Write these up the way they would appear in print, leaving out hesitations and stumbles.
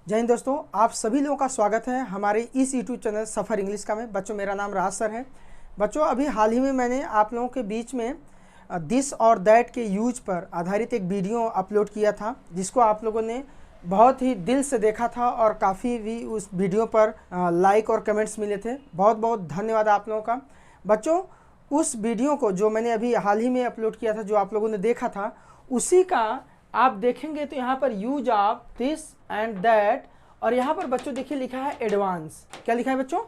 जय हिंद दोस्तों, आप सभी लोगों का स्वागत है हमारे इस यूट्यूब चैनल सफ़र इंग्लिश का में। बच्चों, मेरा नाम राज सर है। बच्चों, अभी हाल ही में मैंने आप लोगों के बीच में दिस और दैट के यूज पर आधारित एक वीडियो अपलोड किया था, जिसको आप लोगों ने बहुत ही दिल से देखा था और काफ़ी भी उस वीडियो पर लाइक और कमेंट्स मिले थे। बहुत बहुत धन्यवाद आप लोगों का। बच्चों, उस वीडियो को जो मैंने अभी हाल ही में अपलोड किया था, जो आप लोगों ने देखा था, उसी का आप देखेंगे तो यहाँ पर use of this and that, और यहाँ पर बच्चों देखिए लिखा है एडवांस। क्या लिखा है बच्चों?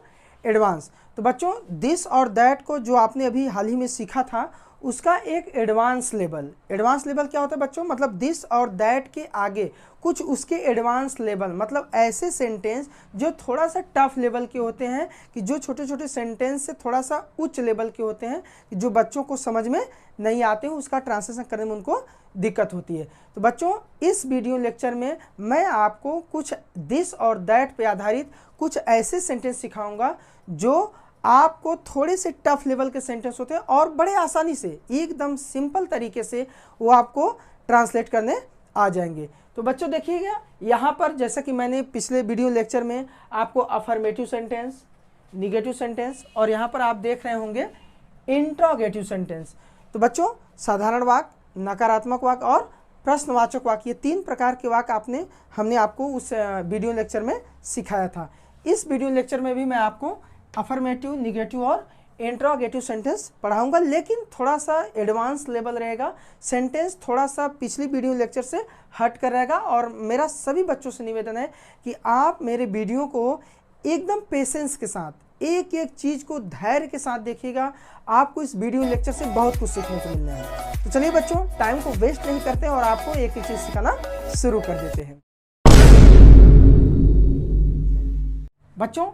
एडवांस। तो बच्चों, दिस और दैट को जो आपने अभी हाल ही में सीखा था, उसका एक एडवांस लेवल क्या होता है बच्चों? मतलब दिस और दैट के आगे कुछ उसके एडवांस लेवल, मतलब ऐसे सेंटेंस जो थोड़ा सा टफ लेवल के होते हैं, कि जो छोटे छोटे सेंटेंस से थोड़ा सा उच्च लेवल के होते हैं, कि जो बच्चों को समझ में नहीं आते हैं, उसका ट्रांसलेशन करने में उनको दिक्कत होती है। तो बच्चों, इस वीडियो लेक्चर में मैं आपको कुछ दिस और दैट पे आधारित कुछ ऐसे सेंटेंस सिखाऊंगा जो आपको थोड़े से टफ लेवल के सेंटेंस होते हैं और बड़े आसानी से एकदम सिंपल तरीके से वो आपको ट्रांसलेट करने आ जाएंगे। तो बच्चों देखिएगा, यहाँ पर जैसा कि मैंने पिछले वीडियो लेक्चर में आपको अफर्मेटिव सेंटेंस, निगेटिव सेंटेंस और यहाँ पर आप देख रहे होंगे इंट्रोगेटिव सेंटेंस। तो बच्चों, साधारण वाक्य, नकारात्मक वाक्य और प्रश्नवाचक वाक्य, ये तीन प्रकार के वाक्य हमने आपको उस वीडियो लेक्चर में सिखाया था। इस वीडियो लेक्चर में भी मैं आपको अफर्मेटिव, निगेटिव और इंट्रोगेटिव सेंटेंस पढ़ाऊंगा, लेकिन थोड़ा सा एडवांस लेवल रहेगा। सेंटेंस थोड़ा सा पिछली वीडियो लेक्चर से हट कर रहेगा, और मेरा सभी बच्चों से निवेदन है कि आप मेरे वीडियो को एकदम पेशेंस के साथ, एक एक चीज़ को धैर्य के साथ देखिएगा। आपको इस वीडियो लेक्चर से बहुत कुछ सीखने को मिलने है। तो चलिए बच्चों, टाइम को वेस्ट नहीं करते और आपको एक एक चीज़ सिखाना शुरू कर देते हैं। बच्चों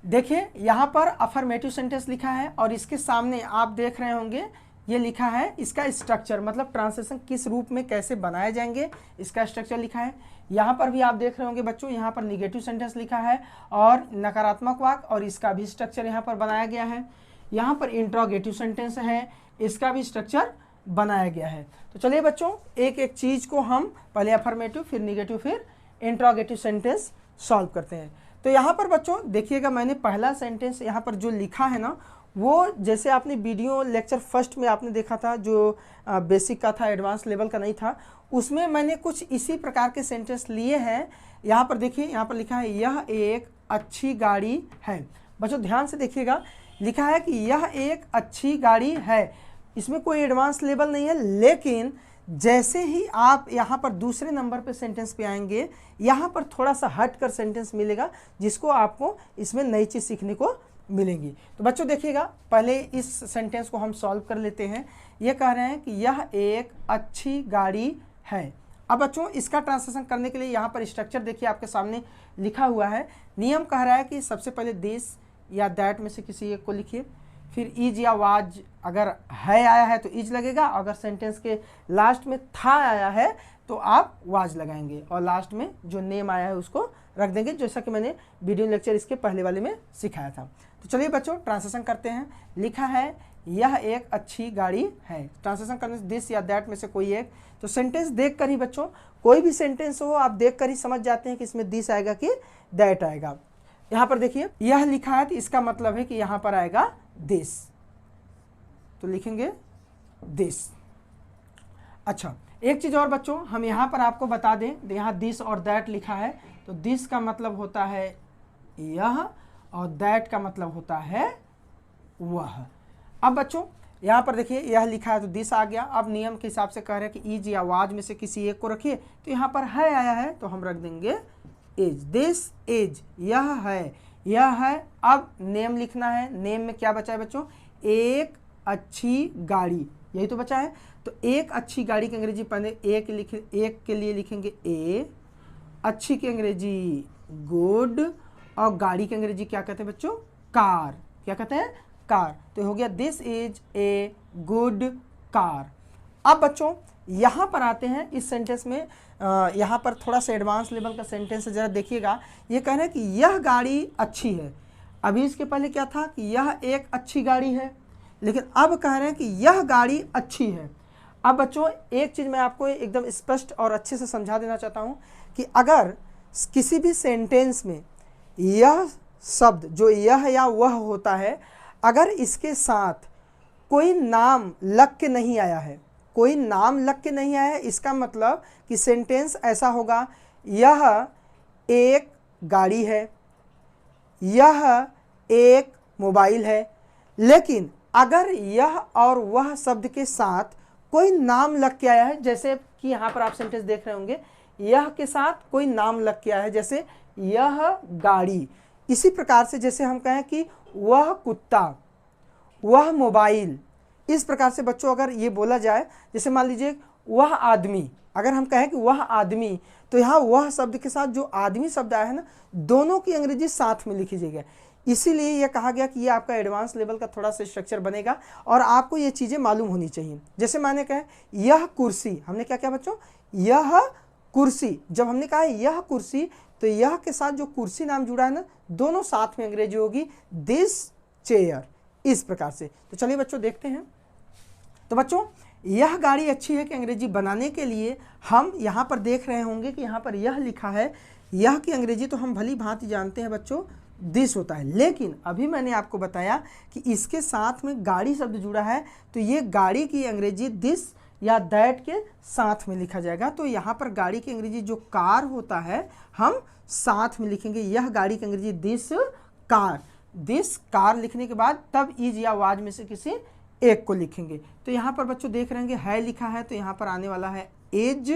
देखिए, यहाँ पर अफर्मेटिव सेंटेंस लिखा है और इसके सामने आप देख रहे होंगे ये लिखा है इसका स्ट्रक्चर, मतलब ट्रांसलेशन किस रूप में कैसे बनाए जाएंगे, इसका स्ट्रक्चर लिखा है। यहाँ पर भी आप देख रहे होंगे बच्चों, यहाँ पर निगेटिव सेंटेंस लिखा है और नकारात्मक वाक्य, और इसका भी स्ट्रक्चर यहाँ पर बनाया गया है। यहाँ पर इंट्रोगेटिव सेंटेंस है, इसका भी स्ट्रक्चर बनाया गया है। तो चलिए बच्चों, एक एक चीज़ को हम पहले अफर्मेटिव, फिर निगेटिव, फिर इंट्रोगेटिव सेंटेंस सॉल्व करते हैं। तो यहाँ पर बच्चों देखिएगा, मैंने पहला सेंटेंस यहाँ पर जो लिखा है ना, वो जैसे आपने वीडियो लेक्चर फर्स्ट में आपने देखा था, जो बेसिक का था, एडवांस लेवल का नहीं था, उसमें मैंने कुछ इसी प्रकार के सेंटेंस लिए हैं। यहाँ पर देखिए, यहाँ पर लिखा है यह एक अच्छी गाड़ी है। बच्चों ध्यान से देखिएगा, लिखा है कि यह एक अच्छी गाड़ी है। इसमें कोई एडवांस लेवल नहीं है, लेकिन जैसे ही आप यहाँ पर दूसरे नंबर पे सेंटेंस पे आएंगे, यहाँ पर थोड़ा सा हट कर सेंटेंस मिलेगा, जिसको आपको इसमें नई चीज़ सीखने को मिलेंगी। तो बच्चों देखिएगा, पहले इस सेंटेंस को हम सॉल्व कर लेते हैं। ये कह रहे हैं कि यह एक अच्छी गाड़ी है। अब बच्चों, इसका ट्रांसलेशन करने के लिए यहाँ पर स्ट्रक्चर देखिए आपके सामने लिखा हुआ है। नियम कह रहा है कि सबसे पहले दिस या दैट में से किसी एक को लिखिए, फिर इज या वाज, अगर है आया है तो इज लगेगा, अगर सेंटेंस के लास्ट में था आया है तो आप वाज लगाएंगे, और लास्ट में जो नेम आया है उसको रख देंगे, जैसा कि मैंने वीडियो लेक्चर इसके पहले वाले में सिखाया था। तो चलिए बच्चों, ट्रांसलेशन करते हैं। लिखा है यह एक अच्छी गाड़ी है। ट्रांसलेशन करने से दिस या दैट में से कोई एक, तो सेंटेंस देख कर ही बच्चों, कोई भी सेंटेंस हो आप देख कर ही समझ जाते हैं कि इसमें दिस आएगा कि दैट आएगा। यहाँ पर देखिए यह लिखा है, तो इसका मतलब है कि यहाँ पर आएगा दिस, तो लिखेंगे दिस। अच्छा, एक चीज़ और बच्चों हम यहाँ पर आपको बता दें, यहाँ दिस और दैट लिखा है, तो दिस का मतलब होता है यह और दैट का मतलब होता है वह। अब बच्चों यहाँ पर देखिए यह लिखा है तो दिस आ गया। अब नियम के हिसाब से कह रहे हैं कि इज या वाज में से किसी एक को रखिए, तो यहाँ पर है आया है तो हम रख देंगे इज। दिस इज, यह है, यह है। अब नेम लिखना है। नेम में क्या बचा है बच्चों? एक अच्छी गाड़ी, यही तो बचा है। तो एक अच्छी गाड़ी की अंग्रेजी पहले एक के लिए लिखेंगे ए, अच्छी की अंग्रेजी गुड, और गाड़ी की अंग्रेजी क्या कहते हैं बच्चों? कार। क्या कहते हैं? कार। तो हो गया this is a good car. अब बच्चों यहाँ पर आते हैं इस सेंटेंस में, यहाँ पर थोड़ा सा एडवांस लेवल का सेंटेंस है, जरा देखिएगा। ये कह रहे हैं कि यह गाड़ी अच्छी है। अभी इसके पहले क्या था कि यह एक अच्छी गाड़ी है, लेकिन अब कह रहे हैं कि यह गाड़ी अच्छी है। अब बच्चों एक चीज़ मैं आपको एकदम स्पष्ट और अच्छे से समझा देना चाहता हूँ कि अगर किसी भी सेंटेंस में यह शब्द जो यह या वह होता है, अगर इसके साथ कोई नाम लग के नहीं आया है, कोई नाम लग के नहीं आया है, इसका मतलब कि सेंटेंस ऐसा होगा, यह एक गाड़ी है, यह एक मोबाइल है। लेकिन अगर यह और वह शब्द के साथ कोई नाम लग के आया है, जैसे कि यहाँ पर आप सेंटेंस देख रहे होंगे, यह के साथ कोई नाम लग के आया है, जैसे यह गाड़ी। इसी प्रकार से जैसे हम कहें कि वह कुत्ता, वह मोबाइल, इस प्रकार से बच्चों अगर ये बोला जाए, जैसे मान लीजिए वह आदमी, अगर हम कहें कि वह आदमी, तो यहाँ वह शब्द के साथ जो आदमी शब्द आया है ना, दोनों की अंग्रेजी साथ में लिखी जाएगी। इसीलिए यह कहा गया कि ये आपका एडवांस लेवल का थोड़ा सा स्ट्रक्चर बनेगा और आपको ये चीज़ें मालूम होनी चाहिए। जैसे मैंने कहा यह कुर्सी, हमने क्या किया बच्चों, यह कुर्सी, जब हमने कहा यह कुर्सी, तो यह के साथ जो कुर्सी नाम जुड़ा है ना, दोनों साथ में अंग्रेजी होगी दिस चेयर, इस प्रकार से। तो चलिए बच्चों देखते हैं। तो बच्चों यह गाड़ी अच्छी है कि अंग्रेजी बनाने के लिए हम यहाँ पर देख रहे होंगे कि यहाँ पर यह लिखा है, यह की अंग्रेजी तो हम भली भांति जानते हैं बच्चों, दिस होता है। लेकिन अभी मैंने आपको बताया कि इसके साथ में गाड़ी शब्द जुड़ा है, तो ये गाड़ी की अंग्रेजी दिस या दैट के साथ में लिखा जाएगा। तो यहाँ पर गाड़ी की अंग्रेजी जो कार होता है, हम साथ में लिखेंगे, यह गाड़ी की अंग्रेजी दिस कार। दिस कार लिखने के बाद तब इज या वाज में से किसी एक को लिखेंगे। तो यहाँ पर बच्चों देख रहे हैं है लिखा है, तो यहाँ पर आने वाला है एज।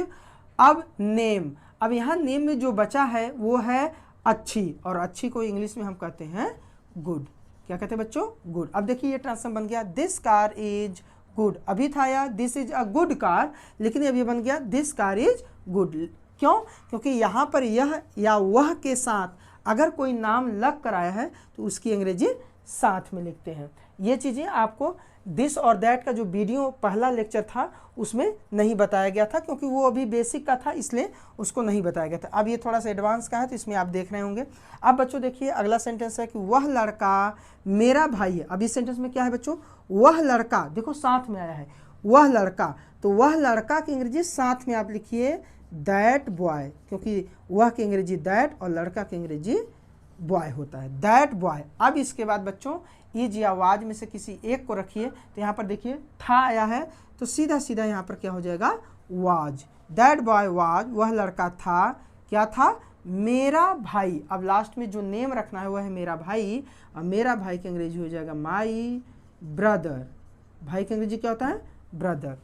अब नेम, अब यहाँ नेम में जो बचा है वो है अच्छी, और अच्छी को इंग्लिश में हम कहते हैं गुड। क्या कहते हैं बच्चों, गुड। अब देखिए ये ट्रांसफॉर्म बन गया, दिस कार इज गुड। अभी था या this is a good car, लेकिन अभी बन गया दिस कार इज गुड। क्यों? क्योंकि यहाँ पर यह या वह के साथ अगर कोई नाम लग कर आया है तो उसकी अंग्रेजी साथ में लिखते हैं। ये चीज़ें आपको दिस और दैट का जो वीडियो पहला लेक्चर था उसमें नहीं बताया गया था, क्योंकि वो अभी बेसिक का था, इसलिए उसको नहीं बताया गया था। अब ये थोड़ा सा एडवांस का है, तो इसमें आप देख रहे होंगे। अब बच्चों देखिए अगला सेंटेंस है कि वह लड़का मेरा भाई है। अब इस सेंटेंस में क्या है बच्चों, वह लड़का, देखो साथ में आया है वह लड़का, तो वह लड़का की अंग्रेजी साथ में आप लिखिए दैट बॉय, क्योंकि वह की अंग्रेजी दैट और लड़का की अंग्रेजी बॉय होता है, दैट बॉय। अब इसके बाद बच्चों इज या वाज में से किसी एक को रखिए, तो यहाँ पर देखिए था आया है, तो सीधा सीधा यहाँ पर क्या हो जाएगा, वाज। दैट बॉय वाज, वह लड़का था, क्या था, मेरा भाई। अब लास्ट में जो नेम रखना है वह है मेरा भाई, और मेरा भाई की अंग्रेजी हो जाएगा माई ब्रदर। भाई की अंग्रेजी क्या होता है, ब्रदर।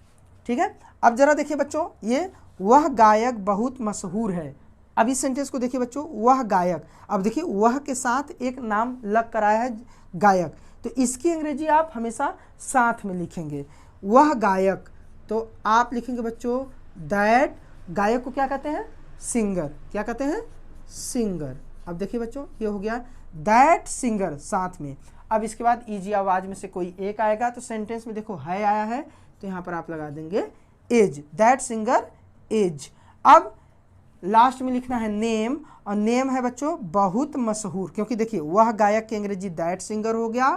ठीक है। अब जरा देखिए बच्चों, ये वह गायक बहुत मशहूर है। अब इस सेंटेंस को देखिए बच्चों, वह गायक, अब देखिए वह के साथ एक नाम लग कर आया है गायक, तो इसकी अंग्रेजी आप हमेशा साथ में लिखेंगे, वह गायक। तो आप लिखेंगे बच्चों दैट, गायक को क्या कहते हैं, सिंगर। क्या कहते हैं, सिंगर। अब देखिए बच्चों ये हो गया दैट सिंगर साथ में। अब इसके बाद इज या वाज में से कोई एक आएगा, तो सेंटेंस में देखो है आया है, तो यहाँ पर आप लगा देंगे एज, दैट सिंगर एज। अब लास्ट में लिखना है नेम, और नेम है बच्चों बहुत मशहूर, क्योंकि देखिए वह गायक की अंग्रेजी दैट सिंगर हो गया,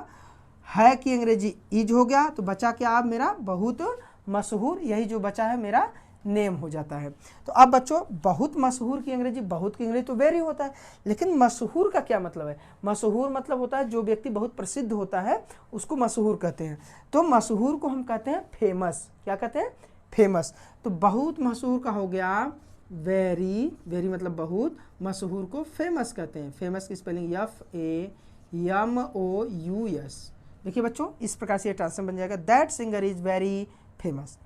है की अंग्रेजी इज हो गया, तो बचा क्या अब मेरा बहुत मशहूर, यही जो बचा है मेरा नेम हो जाता है। तो अब बच्चों बहुत मशहूर की अंग्रेजी, बहुत की अंग्रेजी तो वेरी होता है, लेकिन मशहूर का क्या मतलब है, मशहूर मतलब होता है जो व्यक्ति बहुत प्रसिद्ध होता है उसको मशहूर कहते हैं। तो मशहूर को हम कहते हैं फेमस। क्या कहते हैं, फेमस। तो बहुत मशहूर का हो गया वेरी, वेरी मतलब बहुत, मशहूर को फेमस कहते हैं। फेमस की स्पेलिंग FAMOUS। देखिए बच्चों इस प्रकार से ये ट्रांसफॉर्म बन जाएगा, that singer is very famous.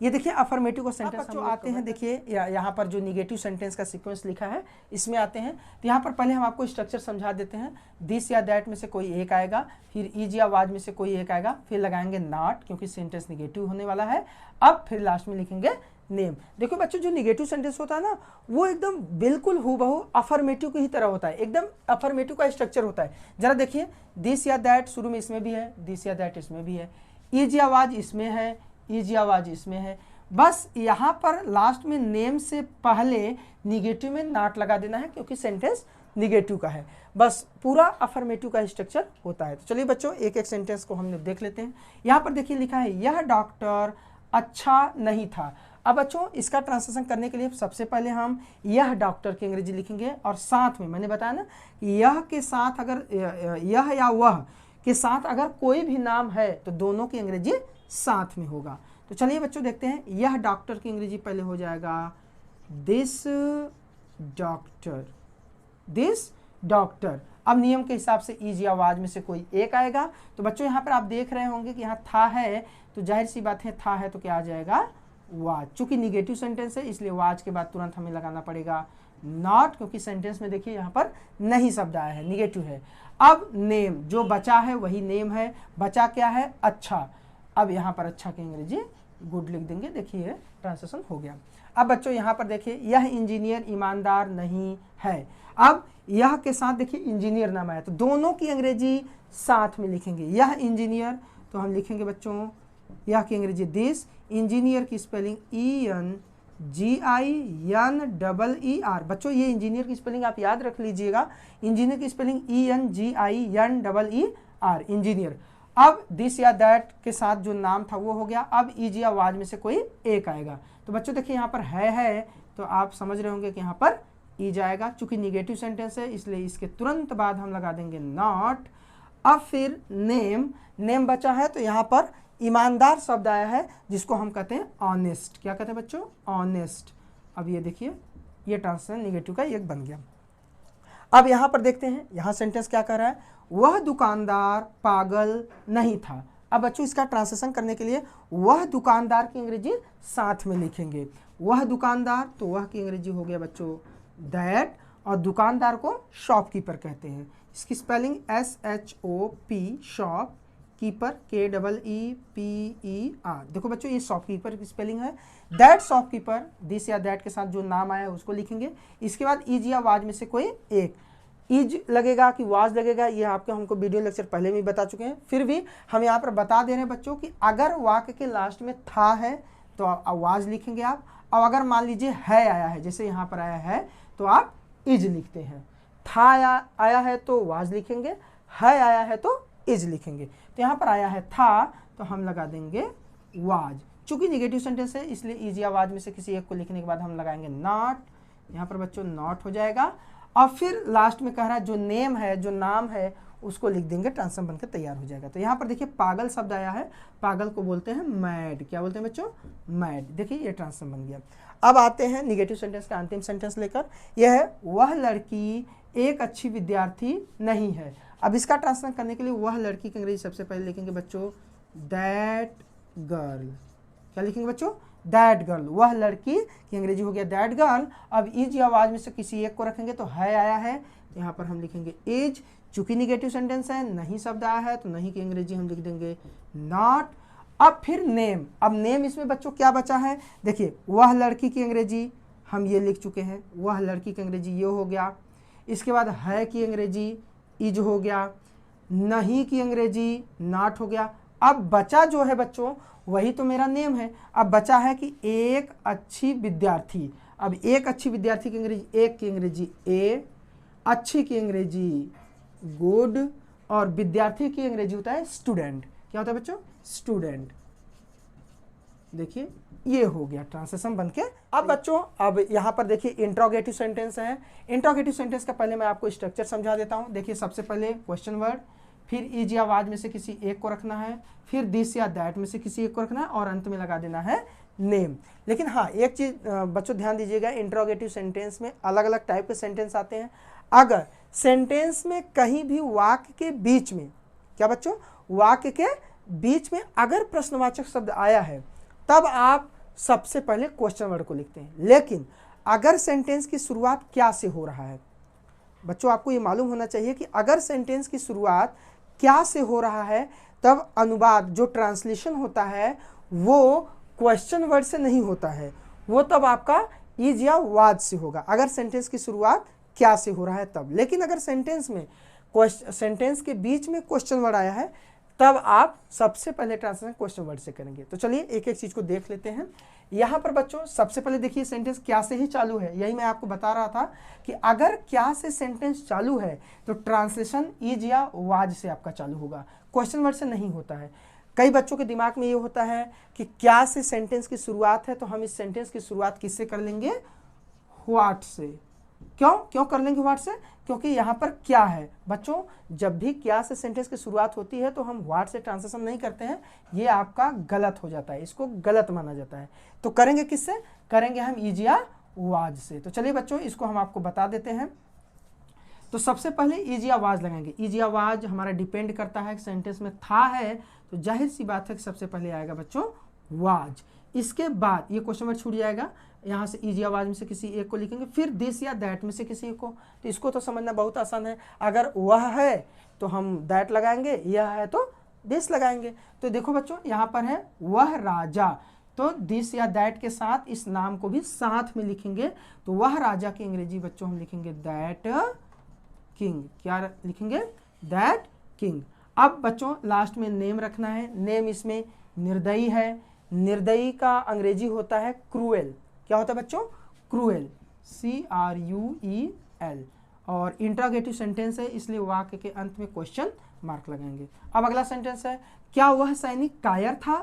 ये देखिए अफर्मेटिव को सेंटेंस बच्चों आते हैं। देखिए यहाँ पर जो निगेटिव सेंटेंस का सीक्वेंस लिखा है इसमें आते हैं। तो यहाँ पर पहले हम आपको स्ट्रक्चर समझा देते हैं। दिस या दैट में से कोई एक आएगा, फिर इज या वाज में से कोई एक आएगा, फिर लगाएंगे नॉट क्योंकि सेंटेंस निगेटिव होने वाला है। अब फिर लास्ट में लिखेंगे नेम। देखो बच्चों जो निगेटिव सेंटेंस होता है ना वो एकदम बिल्कुल हूबहू अफर्मेटिव की ही तरह होता है, एकदम अफर्मेटिव का स्ट्रक्चर होता है। जरा देखिए दिस या दैट शुरू में इसमें भी है, दिस या दैट इसमें भी है, इज या वाज इसमें है, इज या वाज इसमें है। बस यहाँ पर लास्ट में नेम से पहले निगेटिव में नॉट लगा देना है क्योंकि सेंटेंस निगेटिव का है। बस पूरा अफर्मेटिव का स्ट्रक्चर होता है। तो चलिए बच्चों एक एक सेंटेंस को हमने देख लेते हैं। यहाँ पर देखिए लिखा है यह डॉक्टर अच्छा नहीं था। अब बच्चों इसका ट्रांसलेशन करने के लिए सबसे पहले हम यह डॉक्टर की अंग्रेजी लिखेंगे और साथ में मैंने बताया ना कि यह के साथ अगर यह या वह के साथ अगर कोई भी नाम है तो दोनों की अंग्रेजी साथ में होगा। तो चलिए बच्चों देखते हैं, यह डॉक्टर की अंग्रेजी पहले हो जाएगा दिस डॉक्टर, दिस डॉक्टर। अब नियम के हिसाब से इजी आवाज में से कोई एक आएगा। तो बच्चों यहाँ पर आप देख रहे होंगे कि यहाँ था है, तो जाहिर सी बात है था है तो क्या आ जाएगा वाज। चूंकि निगेटिव सेंटेंस है इसलिए वाज के बाद तुरंत हमें लगाना पड़ेगा नॉट, क्योंकि सेंटेंस में देखिए यहाँ पर नहीं शब्द आया है, निगेटिव है। अब नेम, जो बचा है वही नेम है, बचा क्या है अच्छा। अब यहाँ पर अच्छा की अंग्रेजी गुड लिख देंगे, देखिए ट्रांसलेशन हो गया। अब बच्चों यहाँ पर देखिए यह इंजीनियर ईमानदार नहीं है। अब यह के साथ देखिए इंजीनियर नाम आया तो दोनों की अंग्रेजी साथ में लिखेंगे। यह इंजीनियर तो हम लिखेंगे बच्चों यह की अंग्रेजी दिस, इंजीनियर की स्पेलिंग ENGINEER। बच्चों ये इंजीनियर की स्पेलिंग आप याद रख लीजिएगा, इंजीनियर की स्पेलिंग ENGINEER, इंजीनियर। अब दिस या दैट के साथ जो नाम था वो हो गया। अब इजी आवाज में से कोई एक आएगा। तो बच्चों देखिए यहाँ पर है तो आप समझ रहे होंगे कि यहाँ पर ई जाएगा। चूंकि निगेटिव सेंटेंस है इसलिए इसके तुरंत बाद हम लगा देंगे नॉट। अब फिर नेम, नेम बचा है तो यहाँ पर ईमानदार शब्द आया है जिसको हम कहते हैं ऑनेस्ट। क्या कहते हैं बच्चों? ऑनेस्ट। अब ये देखिए ये ट्रांसलेशन निगेटिव का एक बन गया। अब यहाँ पर देखते हैं यहाँ सेंटेंस क्या कर रहा है, वह दुकानदार पागल नहीं था। अब बच्चों इसका ट्रांसलेशन करने के लिए वह दुकानदार की अंग्रेजी साथ में लिखेंगे। वह दुकानदार तो वह की अंग्रेजी हो गया बच्चों दैट, और दुकानदार को शॉपकीपर कहते हैं। इसकी spelling SHOP, shop keeper KEEPER। देखो बच्चों ये शॉपकीपर की स्पेलिंग है। दैट शॉपकीपर, दिस या दैट के साथ जो नाम आया है उसको लिखेंगे। इसके बाद इज या वाज में से कोई एक, इज लगेगा कि वाज लगेगा ये आपके हमको वीडियो लेक्चर पहले में बता चुके हैं। फिर भी हम यहाँ पर बता दे रहे हैं बच्चों कि अगर वाक्य के लास्ट में था है तो वाज लिखेंगे आप, और अगर मान लीजिए है आया है जैसे यहाँ पर आया है तो आप इज लिखते हैं। था आया है तो वाज लिखेंगे, है आया है तो इज लिखेंगे। तो यहाँ पर आया है था तो हम लगा देंगे वाज। चूंकि निगेटिव सेंटेंस है इसलिए इजी आवाज में से किसी एक को लिखने के बाद हम लगाएंगे नॉट। यहाँ पर बच्चों नॉट हो जाएगा। और फिर लास्ट में कह रहा है जो नेम है, जो नाम है उसको लिख देंगे, ट्रांसफॉर्म बनकर तैयार हो जाएगा। तो यहाँ पर देखिए पागल शब्द आया है, पागल को बोलते हैं मैड। क्या बोलते हैं बच्चों? मैड। देखिए ये ट्रांसफॉर्म बन गया। अब आते हैं निगेटिव सेंटेंस का अंतिम सेंटेंस लेकर, यह है वह लड़की एक अच्छी विद्यार्थी नहीं है। अब इसका ट्रांसलेशन करने के लिए वह लड़की की अंग्रेजी सबसे पहले लिखेंगे बच्चों दैट गर्ल। क्या लिखेंगे बच्चों? That girl. वह लड़की की अंग्रेजी हो गया दैट गर्ल। अब इज या आवाज में से किसी एक को रखेंगे तो है आया है तो यहाँ पर हम लिखेंगे इज। चूंकि निगेटिव सेंटेंस है, नहीं शब्द आया है तो नहीं की अंग्रेजी हम लिख देंगे नॉट। अब फिर नेम, अब नेम इसमें बच्चों क्या बचा है, देखिए वह लड़की की अंग्रेजी हम ये लिख चुके हैं, वह लड़की की अंग्रेजी ये हो गया। इसके बाद है की अंग्रेजी इज हो गया, नहीं की अंग्रेजी नॉट हो गया। अब बचा जो है बच्चों वही तो मेरा नेम है। अब बचा है कि एक अच्छी विद्यार्थी। अब एक अच्छी विद्यार्थी की अंग्रेजी, एक की अंग्रेजी ए, अच्छी की अंग्रेजी गुड, और विद्यार्थी की अंग्रेजी होता है स्टूडेंट। क्या होता है बच्चों? स्टूडेंट। देखिए ये हो गया ट्रांसलेशन बनके। अब बच्चों अब यहाँ पर देखिए इंट्रोगेटिव सेंटेंस है। इंट्रोगेटिव सेंटेंस का पहले मैं आपको स्ट्रक्चर समझा देता हूँ। देखिए सबसे पहले क्वेश्चन वर्ड, फिर इज या आवाज में से किसी एक को रखना है, फिर दिस या दैट में से किसी एक को रखना है, और अंत में लगा देना है नेम। लेकिन हाँ एक चीज बच्चों ध्यान दीजिएगा, इंट्रोगेटिव सेंटेंस में अलग अलग टाइप के सेंटेंस आते हैं। अगर सेंटेंस में कहीं भी वाक्य के बीच में, क्या बच्चों? वाक्य के बीच में अगर प्रश्नवाचक शब्द आया है तब आप सबसे पहले क्वेश्चन वर्ड को लिखते हैं। लेकिन अगर सेंटेंस की शुरुआत क्या से हो रहा है, बच्चों आपको ये मालूम होना चाहिए कि अगर सेंटेंस की शुरुआत क्या से हो रहा है तब अनुवाद जो ट्रांसलेशन होता है वो क्वेश्चन वर्ड से नहीं होता है, वो तब आपका इज या वाज से होगा अगर सेंटेंस की शुरुआत क्या से हो रहा है तब। लेकिन अगर सेंटेंस में सेंटेंस के बीच में क्वेश्चन वर्ड आया है तब आप सबसे पहले ट्रांसलेशन क्वेश्चन वर्ड से करेंगे। तो चलिए एक एक चीज को देख लेते हैं। यहाँ पर बच्चों सबसे पहले देखिए सेंटेंस क्या से ही चालू है। यही मैं आपको बता रहा था कि अगर क्या से सेंटेंस चालू है तो ट्रांसलेशन इज या वाज से आपका चालू होगा, क्वेश्चन वर्ड से नहीं होता है। कई बच्चों के दिमाग में ये होता है कि क्या से सेंटेंस की शुरुआत है, तो हम इस सेंटेंस की शुरुआत किससे कर लेंगे, व्हाट से। क्यों कर लेंगे व्हाट से, क्योंकि यहाँ पर क्या है बच्चों, जब भी क्या से सेंटेंस की शुरुआत होती है तो हम व्हाट से ट्रांसलेशन नहीं करते हैं, ये आपका गलत हो जाता है, इसको गलत माना जाता है। तो करेंगे किससे, करेंगे हम इज या वाज से। तो चलिए बच्चों इसको हम आपको बता देते हैं। तो सबसे पहले इज या वाज लगाएंगे। इज या वाज हमारा डिपेंड करता है, सेंटेंस में था है तो जाहिर सी बात है कि सबसे पहले आएगा बच्चों वाज। इसके बाद ये क्वेश्चन वर्ड छूट जाएगा, यहाँ से इज या वाज में से किसी एक को लिखेंगे, फिर दिस या दैट में से किसी एक को। तो इसको तो समझना बहुत आसान है, अगर वह है तो हम दैट लगाएंगे, यह है तो दिस लगाएंगे। तो देखो बच्चों यहाँ पर है वह राजा, तो दिस या दैट के साथ इस नाम को भी साथ में लिखेंगे। तो वह राजा की अंग्रेजी बच्चों हम लिखेंगे दैट किंग। क्या लिखेंगे, दैट किंग। अब बच्चों लास्ट में नेम रखना है। नेम इसमें निर्दयी है, निर्दयी का अंग्रेजी होता है क्रूएल। क्या होता है बच्चों, क्रूएल, CRUEL। और इंट्रोगेटिव सेंटेंस है इसलिए वाक्य के अंत में क्वेश्चन मार्क लगाएंगे। अब अगला सेंटेंस है, क्या वह सैनिक कायर था।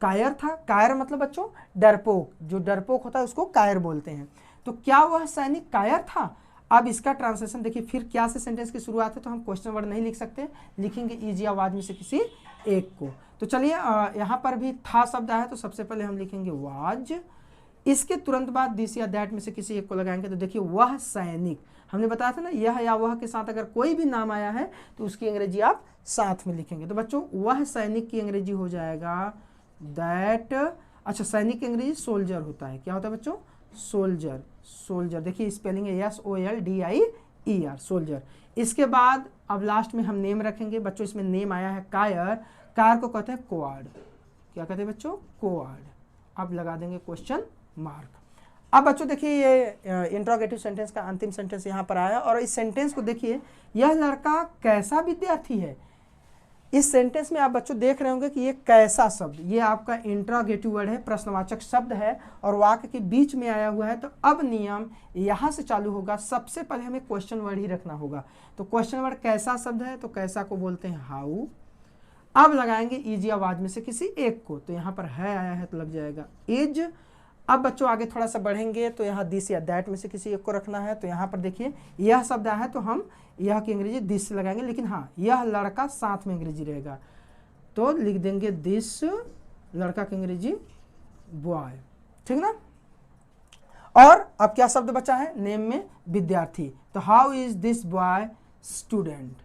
कायर था, कायर मतलब बच्चों डरपोक, जो डरपोक होता है उसको कायर बोलते हैं। तो क्या वह सैनिक कायर था। अब इसका ट्रांसलेशन देखिए, फिर क्या से सेंटेंस की शुरुआत है तो हम क्वेश्चन वर्ड नहीं लिख सकते, लिखेंगे इज या वाज में से किसी एक को। तो चलिए यहाँ पर भी था शब्द आया तो सबसे पहले हम लिखेंगे वाज, इसके तुरंत बाद दिस या दैट में से किसी एक को लगाएंगे। तो देखिए वह सैनिक, हमने बताया था ना यह या वह के साथ अगर कोई भी नाम आया है तो उसकी अंग्रेजी आप साथ में लिखेंगे। तो बच्चों वह सैनिक की अंग्रेजी हो जाएगा दैट, अच्छा सैनिक की अंग्रेजी सोल्जर होता है। क्या होता है बच्चों, सोल्जर। सोल्जर देखिए स्पेलिंग है SOLDIER, सोल्जर। इसके बाद अब लास्ट में हम नेम रखेंगे बच्चों, इसमें नेम आया है कायर, कायर को कहते हैं कोआर्ड। क्या कहते हैं बच्चों, कोआर्ड। अब लगा देंगे क्वेश्चन मार्क। अब बच्चों देखिए ये इंट्रोगेटिव सेंटेंस का अंतिम सेंटेंस यहाँ पर आया और इस सेंटेंस को देखिए, यह लड़का कैसा विद्यार्थी है। इस सेंटेंस में आप बच्चों देख रहे होंगे कि ये कैसा शब्द, ये आपका इंट्रोगेटिव वर्ड है, प्रश्नवाचक शब्द है और वाक्य के बीच में आया हुआ है। तो अब नियम यहाँ से चालू होगा, सबसे पहले हमें क्वेश्चन वर्ड ही रखना होगा। तो क्वेश्चन वर्ड कैसा शब्द है, तो कैसा को बोलते हैं हाउ। अब लगाएंगे इज या वाज में से किसी एक को, तो यहाँ पर है आया है तो लग जाएगा इज। अब बच्चों आगे थोड़ा सा बढ़ेंगे तो यहाँ दिस या दैट में से किसी एक को रखना है। तो यहाँ पर देखिए यह शब्द आया है तो हम यह की अंग्रेजी दिस से लगाएंगे, लेकिन हाँ यह लड़का साथ में अंग्रेजी रहेगा तो लिख देंगे दिस, लड़का की अंग्रेजी बॉय, ठीक ना। और अब क्या शब्द बचा है, नेम में विद्यार्थी। तो how is this boy student,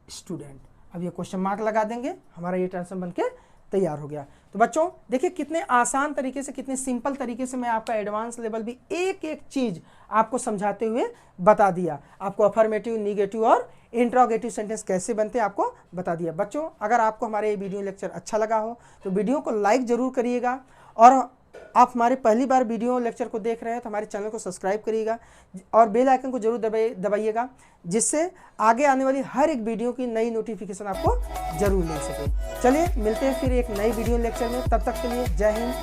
student. अब ये क्वेश्चन मार्क लगा देंगे, हमारा ये ट्रांसलेशन बनके तैयार हो गया। तो बच्चों देखिए कितने आसान तरीके से, कितने सिंपल तरीके से मैं आपका एडवांस लेवल भी एक एक चीज आपको समझाते हुए बता दिया। आपको अफर्मेटिव, निगेटिव और इंट्रोगेटिव सेंटेंस कैसे बनते हैं आपको बता दिया। बच्चों अगर आपको हमारे ये वीडियो लेक्चर अच्छा लगा हो तो वीडियो को लाइक जरूर करिएगा, और आप हमारे पहली बार वीडियो लेक्चर को देख रहे हैं तो हमारे चैनल को सब्सक्राइब करिएगा और बेल आइकन को जरूर दबाइएगा, जिससे आगे आने वाली हर एक वीडियो की नई नोटिफिकेशन आपको जरूर मिल सके। चलिए मिलते हैं फिर एक नई वीडियो लेक्चर में, तब तक के लिए जय हिंद,